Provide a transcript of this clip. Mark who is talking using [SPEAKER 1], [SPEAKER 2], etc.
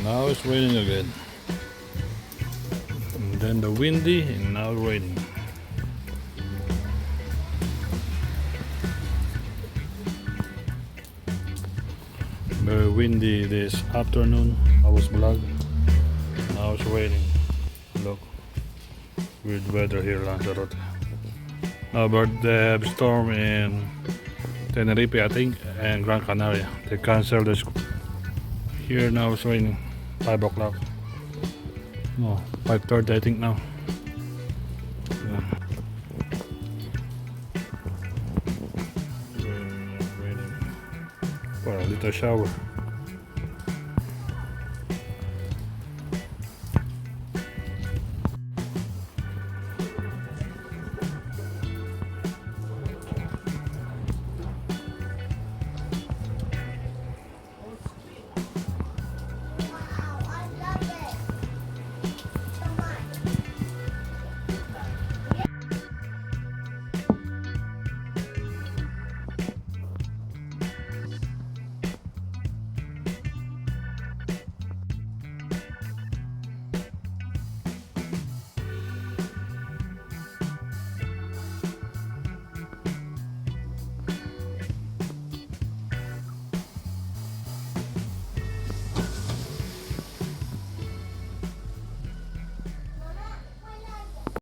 [SPEAKER 1] Now it's raining again. And then the windy and now raining. Very windy this afternoon. I was vlog. Now it's raining. Look. Weird weather here in Lanzarote. About the storm in Tenerife, I think, and Gran Canaria. They canceled the school. Here now it's raining. 5 o'clock. No, 5:30 I think now. Yeah. Raining. Well, a little shower.